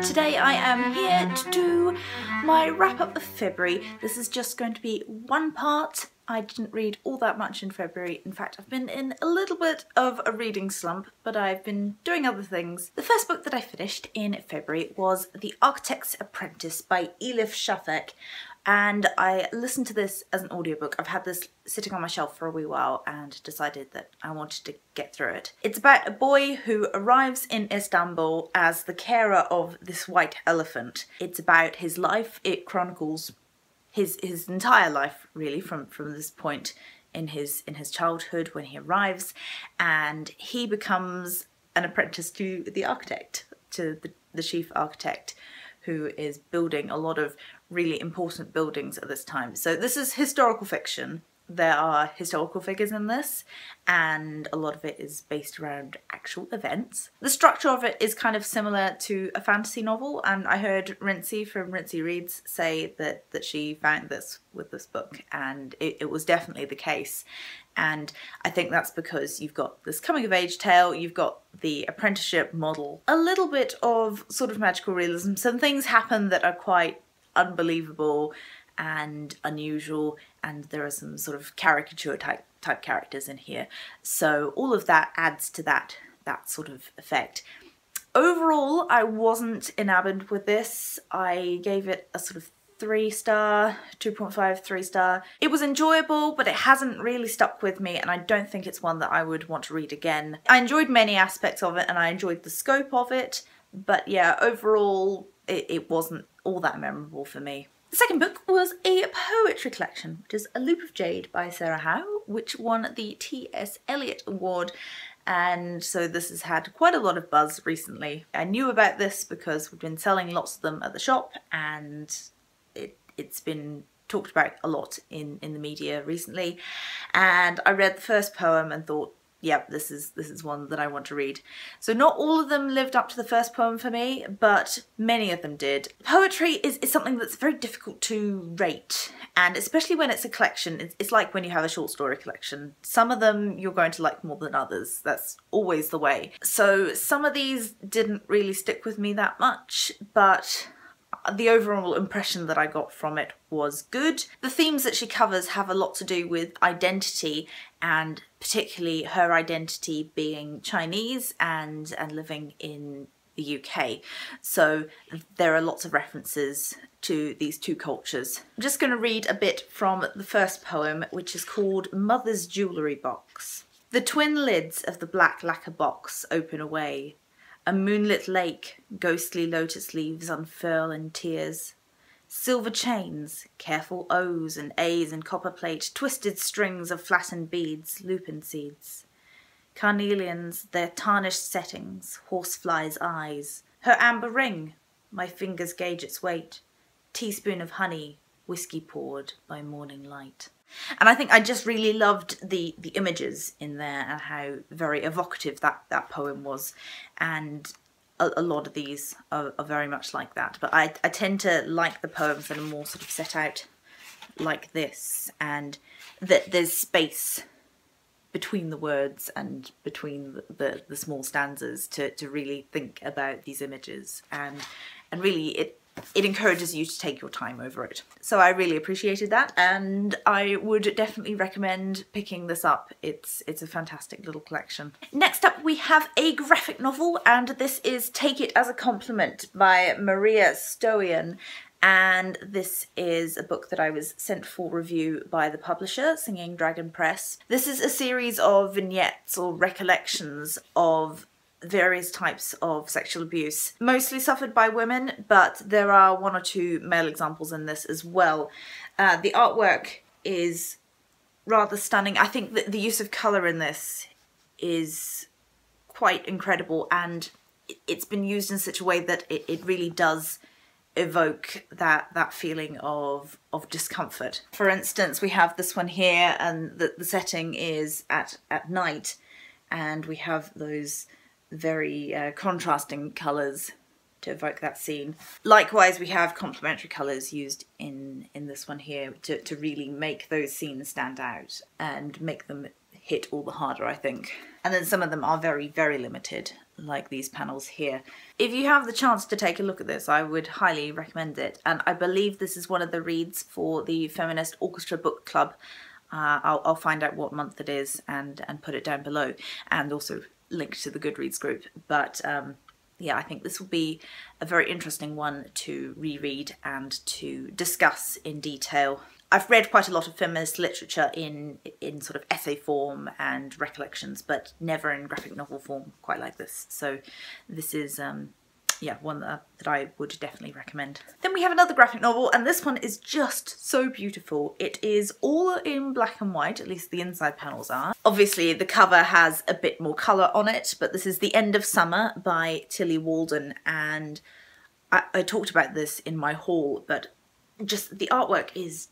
today I am here to do my wrap up of February. This is just going to be one part. I didn't read all that much in February. In fact, I've been in a little bit of a reading slump, but I've been doing other things. The first book that I finished in February was The Architect's Apprentice by Elif Shafak, and I listened to this as an audiobook. I've had this sitting on my shelf for a wee while and decided that I wanted to get through it. It's about a boy who arrives in Istanbul as the carer of this white elephant. It's about his life. It chronicles his entire life, really, from this point in his childhood when he arrives, and he becomes an apprentice to the architect, to the chief architect, who is building a lot of really important buildings at this time. So this is historical fiction. There are historical figures in this, and a lot of it is based around actual events. The structure of it is kind of similar to a fantasy novel, and I heard Rincey from Rincey Reads say that she found this with this book, and it was definitely the case. And I think that's because you've got this coming of age tale, you've got the apprenticeship model, a little bit of sort of magical realism. Some things happen that are quite unbelievable and unusual, and there are some sort of caricature type characters in here. So all of that adds to that sort of effect. Overall, I wasn't enamored with this. I gave it a sort of 3-star, 2.5, 3-star. It was enjoyable, but it hasn't really stuck with me, and I don't think it's one that I would want to read again. I enjoyed many aspects of it, and I enjoyed the scope of it, but yeah, overall, it wasn't all that memorable for me. The second book was a poetry collection, which is A Loop of Jade by Sarah Howe, which won the T.S. Eliot Award, and so this has had quite a lot of buzz recently. I knew about this because we've been selling lots of them at the shop, and it's been talked about a lot in the media recently, and I read the first poem and thought, yep, this is one that I want to read. So not all of them lived up to the first poem for me, but many of them did. Poetry is something that's very difficult to rate, and especially when it's a collection. It's like when you have a short story collection. Some of them you're going to like more than others. That's always the way. So some of these didn't really stick with me that much, but the overall impression that I got from it was good. The themes that she covers have a lot to do with identity, and particularly her identity being Chinese and living in the UK. So there are lots of references to these two cultures. I'm just going to read a bit from the first poem, which is called Mother's Jewellery Box. The twin lids of the black lacquer box open away. A moonlit lake, ghostly lotus leaves unfurl in tears. Silver chains, careful O's and A's in copper plate, twisted strings of flattened beads, lupin seeds. Carnelians, their tarnished settings, horseflies' eyes. Her amber ring, my fingers gauge its weight. Teaspoon of honey, whiskey poured by morning light. And I think I just really loved the images in there and how very evocative that poem was, and a lot of these are very much like that. But I tend to like the poems that are more sort of set out like this, and that there's space between the words and between the small stanzas to really think about these images, and really it encourages you to take your time over it. So I really appreciated that, and I would definitely recommend picking this up. It's a fantastic little collection. Next up we have a graphic novel, and this is Take It As a Compliment by Maria Stoyan. And this is a book that I was sent for review by the publisher, Singing Dragon Press. This is a series of vignettes or recollections of various types of sexual abuse, mostly suffered by women, but there are 1 or 2 male examples in this as well. The artwork is rather stunning. I think that the use of colour in this is quite incredible, and it's been used in such a way that it really does evoke that feeling of discomfort. For instance, we have this one here, and the setting is at night, and we have those very contrasting colours to evoke that scene. Likewise, we have complementary colours used in this one here to really make those scenes stand out and make them hit all the harder, I think. And then some of them are very, very limited, like these panels here. If you have the chance to take a look at this, I would highly recommend it. And I believe this is one of the reads for the Feminist Orchestra Book Club. I'll find out what month it is and put it down below, and also link to the Goodreads group. But yeah, I think this will be a very interesting one to reread and to discuss in detail. I've read quite a lot of feminist literature in sort of essay form and recollections, but never in graphic novel form quite like this. So this is yeah, one that I would definitely recommend. Then we have another graphic novel, and this one is just so beautiful. It is all in black and white, at least the inside panels are. Obviously the cover has a bit more colour on it, but this is The End of Summer by Tilly Walden, and I talked about this in my haul, but just the artwork is,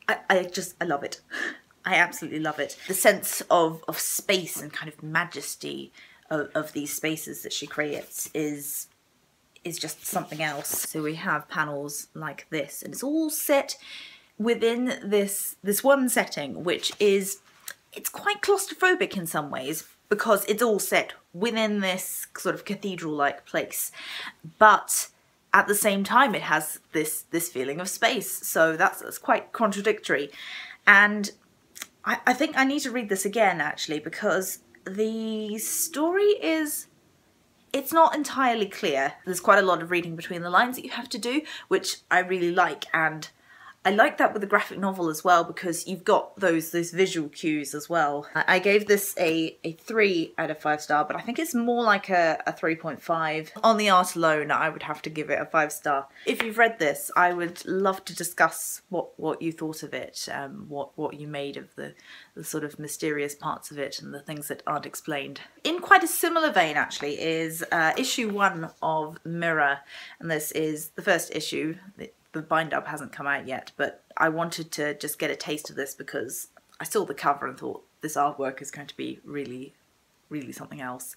I love it. I absolutely love it. The sense of space and kind of majesty of these spaces that she creates is just something else. So we have panels like this, and it's all set within this one setting, which is, it's quite claustrophobic in some ways because it's all set within this sort of cathedral-like place, but at the same time it has this feeling of space, so that's quite contradictory. And I think I need to read this again actually, because the story it's not entirely clear. There's quite a lot of reading between the lines that you have to do, which I really like, and I like that with a graphic novel as well, because you've got those visual cues as well. I gave this a 3 out of 5 star, but I think it's more like a 3.5. On the art alone, I would have to give it a 5 star. If you've read this, I would love to discuss what you thought of it, what you made of the sort of mysterious parts of it and the things that aren't explained. In quite a similar vein actually is issue 1 of Mirror, and this is the first issue. The bind-up hasn't come out yet, but I wanted to just get a taste of this because I saw the cover and thought this artwork is going to be really, really something else.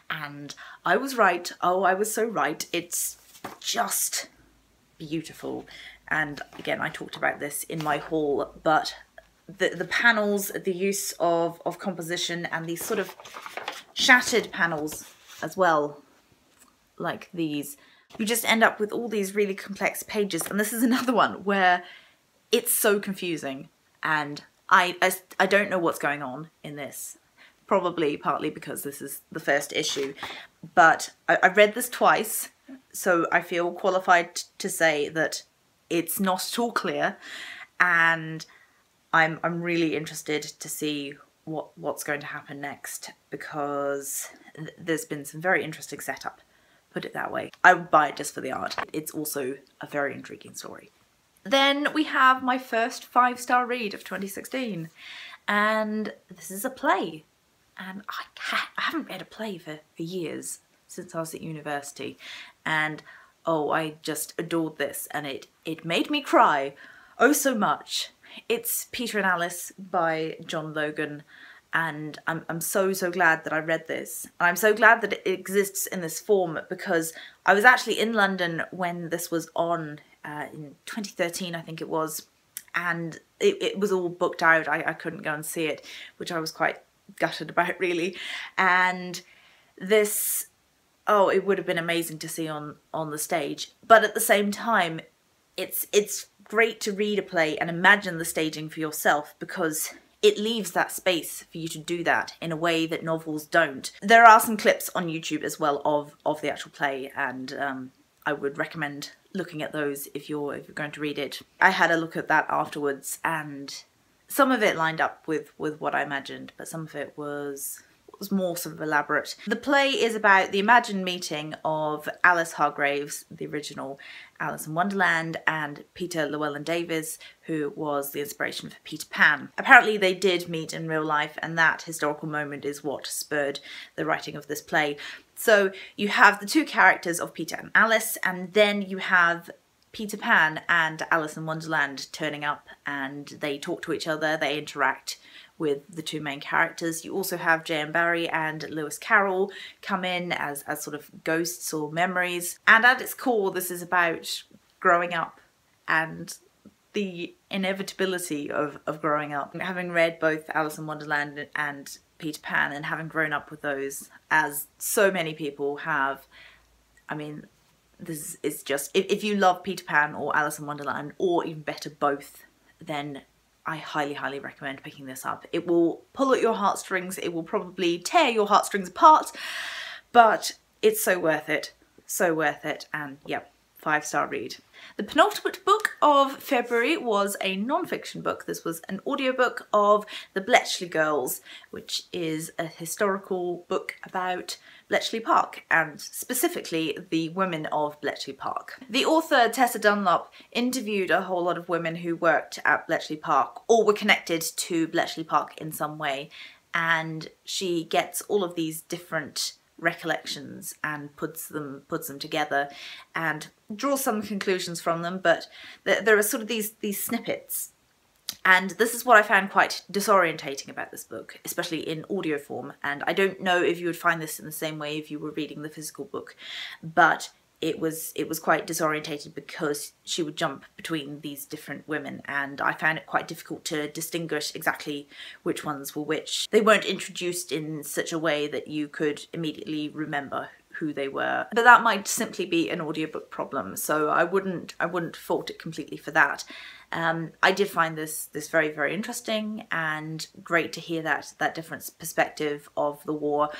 And I was right. Oh, I was so right. It's just beautiful. And again, I talked about this in my haul, but the panels, the use of composition, and these sort of shattered panels as well, like these, you just end up with all these really complex pages. And this is another one where it's so confusing, and I don't know what's going on in this. Probably partly because this is the first issue, but I've read this twice, so I feel qualified to say that it's not at all clear, and I'm really interested to see what's going to happen next, because there's been some very interesting setup. Put it that way. I would buy it just for the art. It's also a very intriguing story. Then we have my first 5-star read of 2016, and this is a play. And I haven't read a play for years, since I was at university, and oh, I just adored this, and it made me cry oh so much. It's Peter and Alice by John Logan, and I'm so glad that I read this. And I'm so glad that it exists in this form, because I was actually in London when this was on in 2013, I think it was, and it was all booked out. I couldn't go and see it, which I was quite gutted about really. And this, oh, it would have been amazing to see on the stage, but at the same time it's great to read a play and imagine the staging for yourself, because it leaves that space for you to do that in a way that novels don't. There are some clips on YouTube as well of the actual play, and I would recommend looking at those if you're going to read it. I had a look at that afterwards, and some of it lined up with what I imagined, but some of it was more sort of elaborate. The play is about the imagined meeting of Alice Hargraves, the original Alice in Wonderland, and Peter Llewellyn-Davies, who was the inspiration for Peter Pan. Apparently they did meet in real life, and that historical moment is what spurred the writing of this play. So you have the two characters of Peter and Alice, and then you have Peter Pan and Alice in Wonderland turning up, and they talk to each other, they interact with the two main characters. You also have J.M. Barrie and Lewis Carroll come in as sort of ghosts or memories. And at its core, this is about growing up and the inevitability of growing up. Having read both Alice in Wonderland and Peter Pan, and having grown up with those, as so many people have, I mean, this is just, if you love Peter Pan or Alice in Wonderland, or even better, both, then I highly, highly recommend picking this up. It will pull at your heartstrings, it will probably tear your heartstrings apart, but it's so worth it, and yeah, 5-star read. The penultimate book of February was a non-fiction book. This was an audiobook of The Bletchley Girls, which is a historical book about Bletchley Park, and specifically the women of Bletchley Park. The author, Tessa Dunlop, interviewed a whole lot of women who worked at Bletchley Park or were connected to Bletchley Park in some way, and she gets all of these different recollections and puts them together and draws some conclusions from them, but there are sort of these snippets, and this is what I found quite disorientating about this book, especially in audio form. And I don't know if you would find this in the same way if you were reading the physical book, but it was quite disorientated because she would jump between these different women, and I found it quite difficult to distinguish exactly which ones were which. They weren't introduced in such a way that you could immediately remember who they were, but that might simply be an audiobook problem, so I wouldn't fault it completely for that. I did find this very, very interesting, and great to hear that different perspective of the war.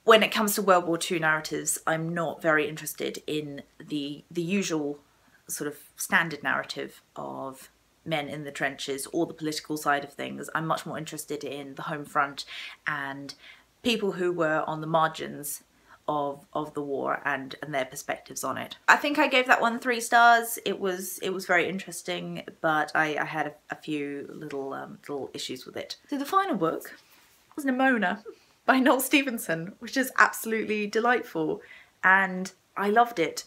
When it comes to World War II narratives, I'm not very interested in the usual sort of standard narrative of men in the trenches or the political side of things. I'm much more interested in the home front and people who were on the margins of the war and their perspectives on it. I think I gave that one 3 stars. It was very interesting, but I had a few little issues with it. So the final book was Nimona by Noel Stevenson, which is absolutely delightful, and I loved it.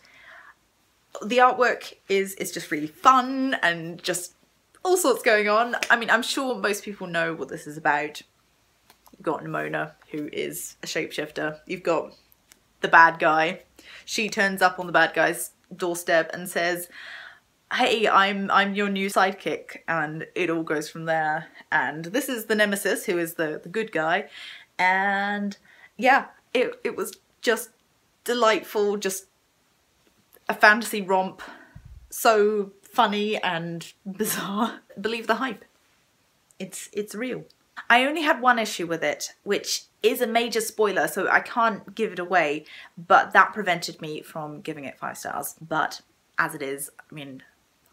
The artwork is just really fun and just all sorts going on. I mean, I'm sure most people know what this is about. You've got Nimona, who is a shapeshifter. You've got the bad guy. She turns up on the bad guy's doorstep and says, "Hey, I'm your new sidekick," and it all goes from there. And this is the nemesis, who is the good guy. And yeah, it was just delightful, just a fantasy romp, so funny and bizarre. Believe the hype. It's real. I only had one issue with it, which is a major spoiler, so I can't give it away, but that prevented me from giving it 5 stars. But as it is, I mean,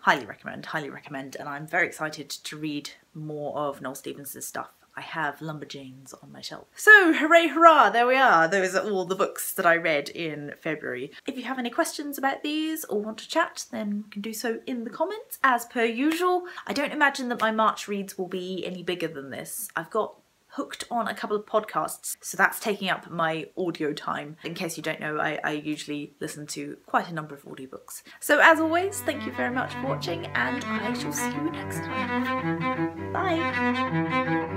highly recommend, and I'm very excited to read more of Noel Stevenson's stuff. I have Lumberjanes on my shelf. So hooray hurrah, there we are. Those are all the books that I read in February. If you have any questions about these or want to chat, then you can do so in the comments as per usual. I don't imagine that my March reads will be any bigger than this. I've got hooked on a couple of podcasts, so that's taking up my audio time. In case you don't know, I usually listen to quite a number of audiobooks. So as always, thank you very much for watching, and I shall see you next time. Bye!